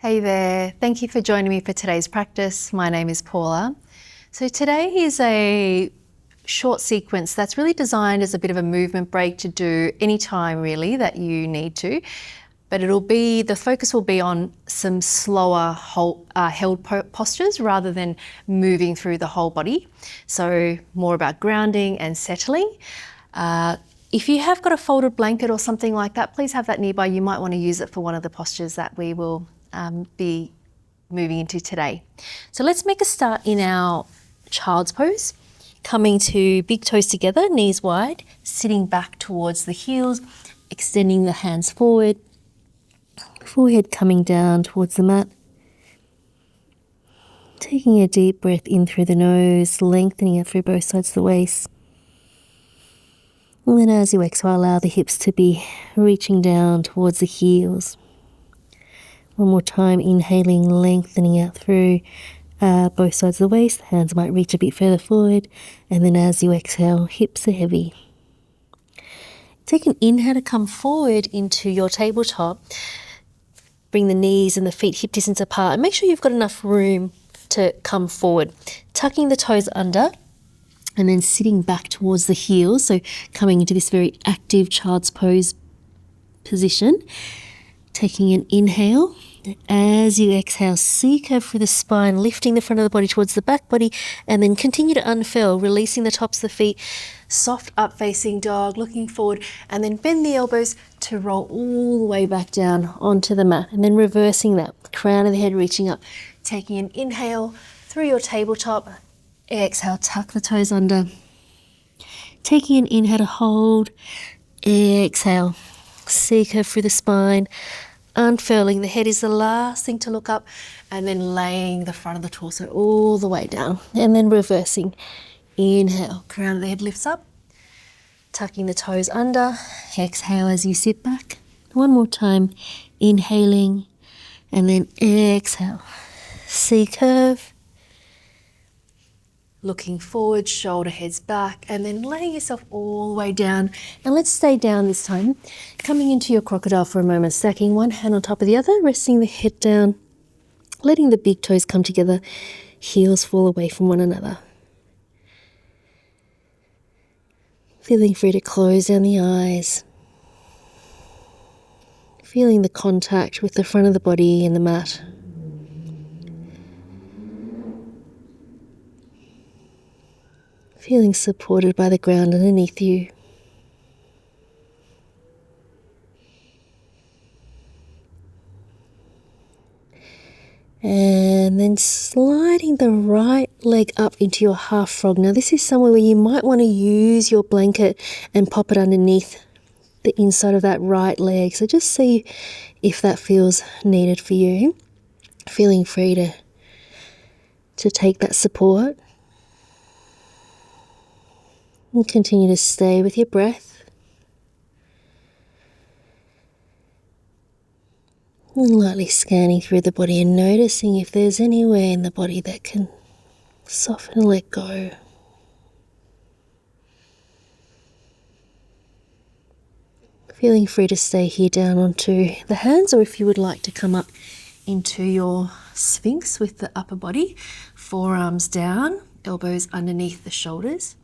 Hey there, thank you for joining me for today's practice. My name is Paula. So today is a short sequence that's really designed as a bit of a movement break to do anytime really that you need to, but the focus will be on some slower held postures rather than moving through the whole body. So more about grounding and settling. If you have got a folded blanket or something like that, please have that nearby. You might want to use it for one of the postures that we will be moving into today. So let's make a start in our child's pose. Coming to big toes together, knees wide, sitting back towards the heels, extending the hands forward, forehead coming down towards the mat. Taking a deep breath in through the nose, lengthening it through both sides of the waist. And then as you exhale, allow the hips to be reaching down towards the heels. One more time, inhaling, lengthening out through both sides of the waist. The hands might reach a bit further forward. And then as you exhale, hips are heavy. Take an inhale to come forward into your tabletop. Bring the knees and the feet hip distance apart. And make sure you've got enough room to come forward. Tucking the toes under. And then sitting back towards the heels. So coming into this very active child's pose position. Taking an inhale. As you exhale, C-curve through the spine, lifting the front of the body towards the back body, and then continue to unfurl, releasing the tops of the feet, soft up facing dog, looking forward, and then bend the elbows to roll all the way back down onto the mat, and then reversing that, crown of the head reaching up, taking an inhale through your tabletop, exhale, tuck the toes under, taking an inhale to hold, exhale, C-curve through the spine, unfurling, the head is the last thing to look up, and then laying the front of the torso all the way down, and then reversing. Inhale, crown of the head lifts up, tucking the toes under, exhale as you sit back. One more time, inhaling, and then exhale. C-curve, looking forward, shoulder heads back, and then laying yourself all the way down. And let's stay down this time. Coming into your crocodile for a moment, stacking one hand on top of the other, resting the head down, letting the big toes come together, heels fall away from one another. Feeling free to close down the eyes. Feeling the contact with the front of the body and the mat. Feeling supported by the ground underneath you. And then sliding the right leg up into your half frog. Now this is somewhere where you might want to use your blanket and pop it underneath the inside of that right leg. So just see if that feels needed for you. Feeling free to take that support. And continue to stay with your breath. And lightly scanning through the body and noticing if there's anywhere in the body that can soften and let go. Feeling free to stay here down onto the hands, or if you would like to come up into your Sphinx with the upper body, forearms down, elbows underneath the shoulders.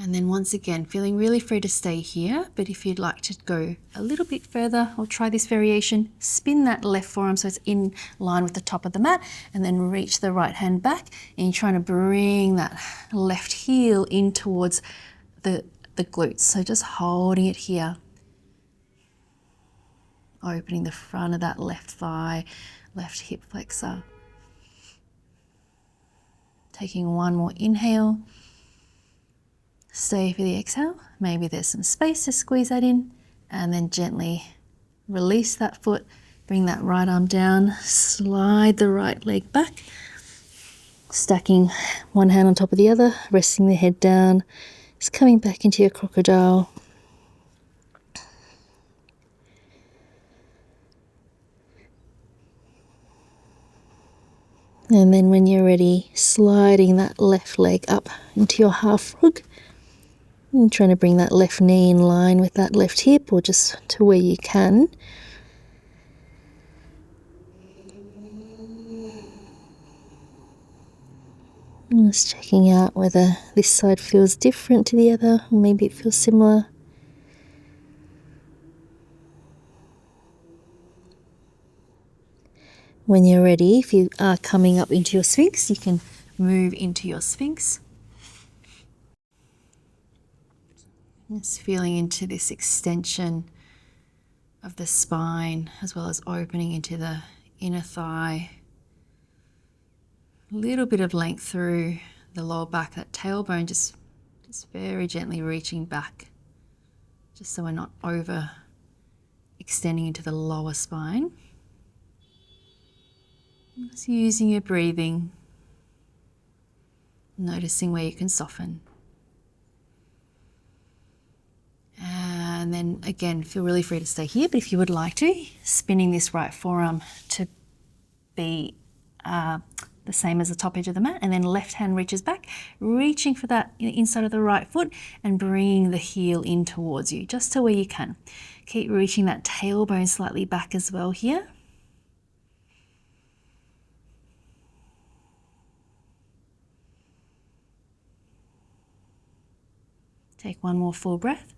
And then once again, feeling really free to stay here, but if you'd like to go a little bit further, or try this variation, spin that left forearm so it's in line with the top of the mat, and then reach the right hand back, and you're trying to bring that left heel in towards the glutes. So just holding it here. Opening the front of that left thigh, left hip flexor. Taking one more inhale. Stay for the exhale. Maybe there's some space to squeeze that in, and then gently release that foot, bring that right arm down, slide the right leg back, stacking one hand on top of the other, resting the head down, just coming back into your crocodile. And then when you're ready, sliding that left leg up into your half frog. And trying to bring that left knee in line with that left hip, or just to where you can. And just checking out whether this side feels different to the other, or maybe it feels similar. When you're ready, if you are coming up into your Sphinx, you can move into your Sphinx. Just feeling into this extension of the spine, as well as opening into the inner thigh. A little bit of length through the lower back, that tailbone just very gently reaching back, just so we're not over extending into the lower spine. Just using your breathing, noticing where you can soften. And then again, feel really free to stay here, but if you would like to, spinning this right forearm to be the same as the top edge of the mat, and then left hand reaches back, reaching for that inside of the right foot and bringing the heel in towards you, just to where you can. Keep reaching that tailbone slightly back as well here. Take one more full breath.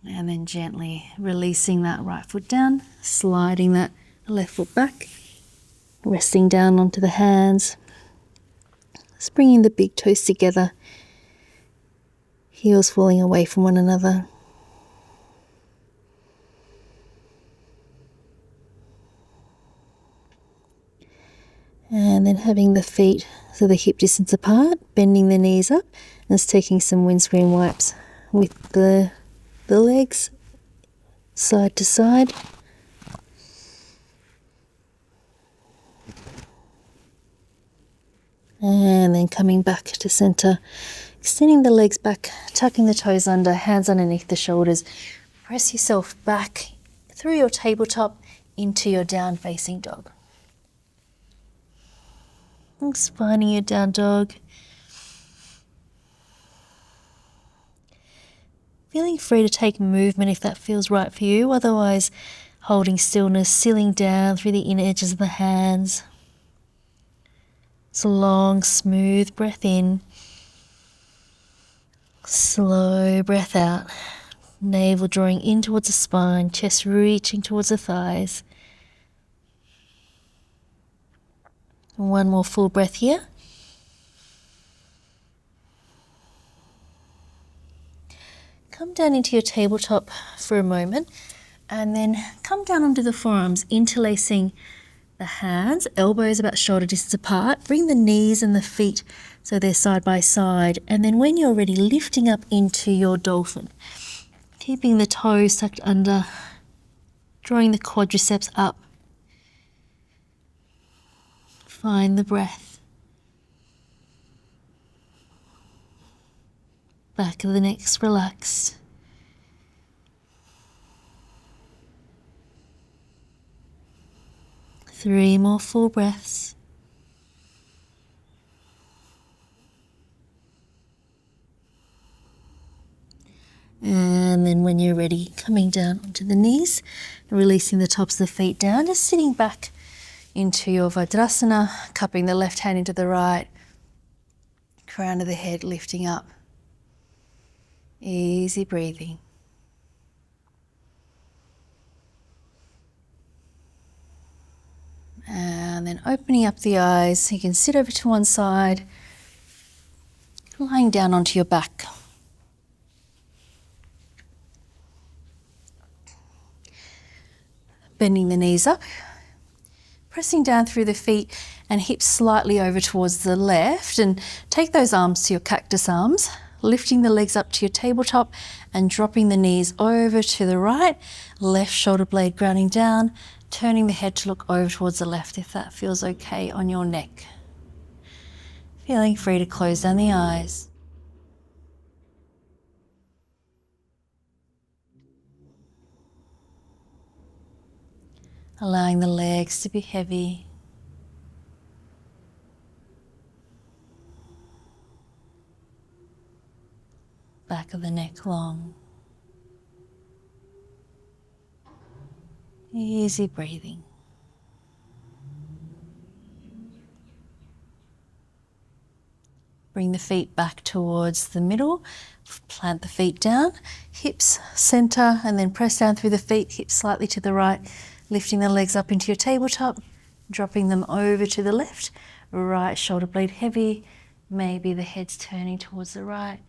And then gently releasing that right foot down, sliding that left foot back, resting down onto the hands, just bringing the big toes together, heels falling away from one another. And then having the feet so the hip distance apart, bending the knees up, and just taking some windscreen wipes with the legs side to side. And then coming back to center, extending the legs back, tucking the toes under, hands underneath the shoulders. Press yourself back through your tabletop into your down facing dog. And finding your down dog. Feeling free to take movement if that feels right for you. Otherwise, holding stillness, sealing down through the inner edges of the hands. It's a long, smooth breath in. Slow breath out. Navel drawing in towards the spine, chest reaching towards the thighs. And one more full breath here. Come down into your tabletop for a moment, and then come down onto the forearms, interlacing the hands, elbows about shoulder distance apart. Bring the knees and the feet so they're side by side, and then when you're ready, lifting up into your dolphin. Keeping the toes tucked under, drawing the quadriceps up. Find the breath. Back of the neck's relaxed. Three more full breaths. And then when you're ready, coming down onto the knees, releasing the tops of the feet down, just sitting back into your Vajrasana, cupping the left hand into the right, crown of the head lifting up. Easy breathing. And then opening up the eyes, you can sit over to one side, lying down onto your back. Bending the knees up, pressing down through the feet and hips slightly over towards the left, and take those arms to your cactus arms, lifting the legs up to your tabletop and dropping the knees over to the right, left shoulder blade grounding down, turning the head to look over towards the left if that feels okay on your neck. Feeling free to close down the eyes. Allowing the legs to be heavy. back of the neck long. Easy breathing. Bring the feet back towards the middle. Plant the feet down, hips center, and then press down through the feet, hips slightly to the right, lifting the legs up into your tabletop, dropping them over to the left, right shoulder blade heavy, maybe the head's turning towards the right.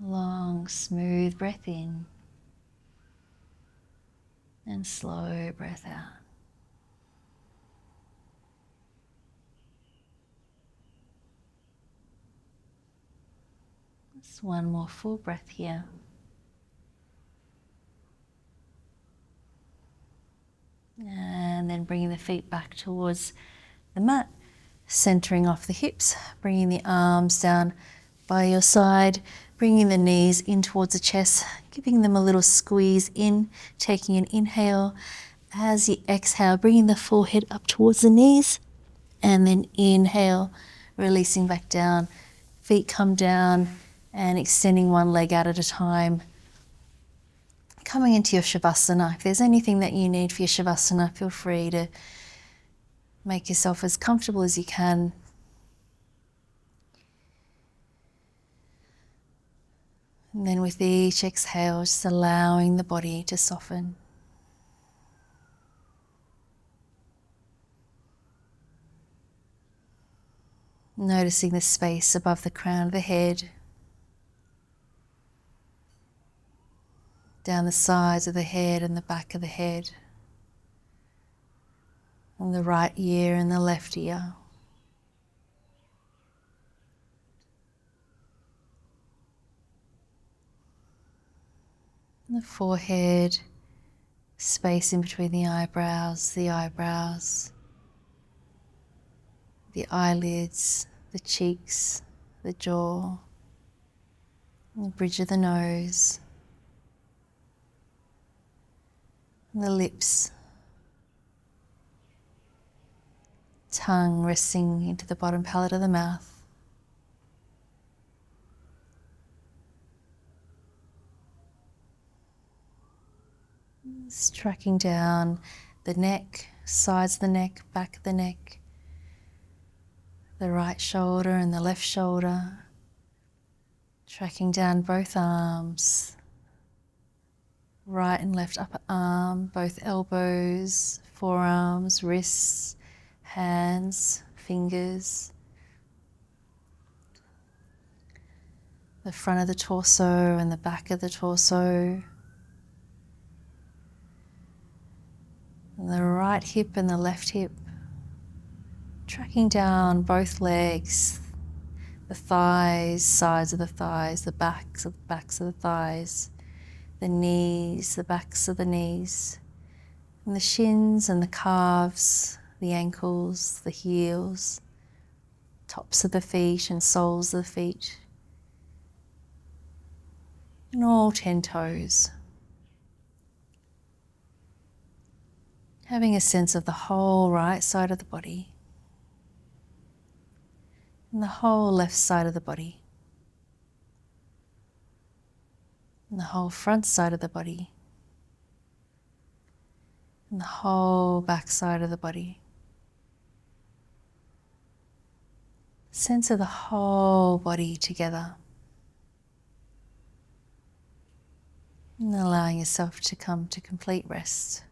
Long, smooth breath in and slow breath out. Just one more full breath here. And then bringing the feet back towards the mat, centering off the hips, bringing the arms down by your side, bringing the knees in towards the chest, giving them a little squeeze in, taking an inhale. As you exhale, bringing the forehead up towards the knees, and then inhale, releasing back down. Feet come down and extending one leg out at a time. Coming into your Savasana. If there's anything that you need for your Savasana, feel free to make yourself as comfortable as you can. And then with each exhale, just allowing the body to soften. Noticing the space above the crown of the head, down the sides of the head and the back of the head, and the right ear and the left ear. And the forehead, space in between the eyebrows, the eyelids, the cheeks, the jaw, and the bridge of the nose, and the lips, tongue resting into the bottom palate of the mouth. Just tracking down the neck, sides of the neck, back of the neck, the right shoulder and the left shoulder, tracking down both arms, right and left upper arm, both elbows, forearms, wrists, hands, fingers, the front of the torso and the back of the torso, and the right hip and the left hip, tracking down both legs, the thighs, sides of the thighs, the backs of the thighs, the knees, the backs of the knees, and the shins and the calves, the ankles, the heels, tops of the feet and soles of the feet, and all 10 toes. Having a sense of the whole right side of the body and the whole left side of the body and the whole front side of the body and the whole back side of the body. Sense of the whole body together, and allowing yourself to come to complete rest.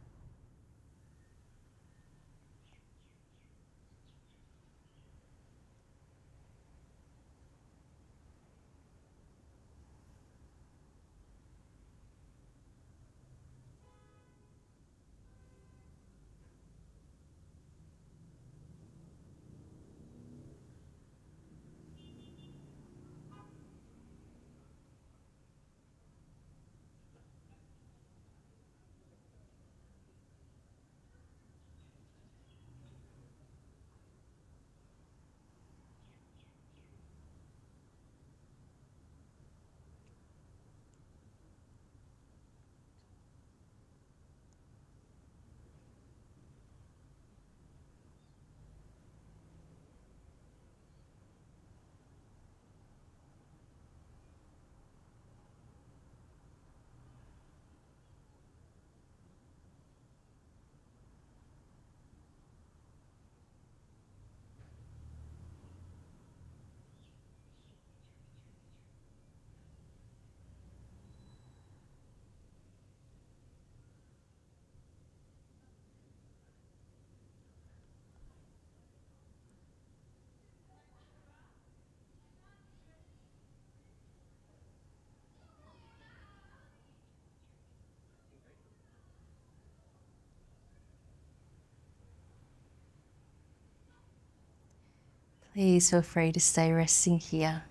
Please feel free to stay resting here.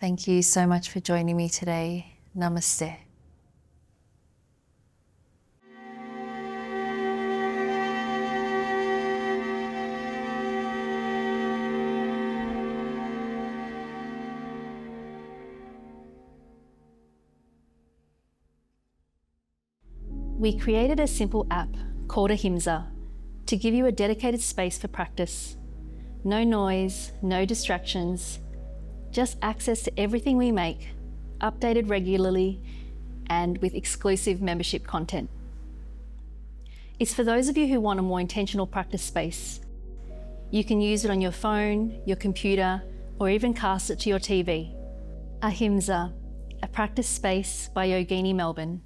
Thank you so much for joining me today. Namaste. We created a simple app called Ahimsa to give you a dedicated space for practice. No noise, no distractions, just access to everything we make, updated regularly and with exclusive membership content. It's for those of you who want a more intentional practice space. You can use it on your phone, your computer, or even cast it to your TV. Ahimsa, a practice space by Yogini Melbourne.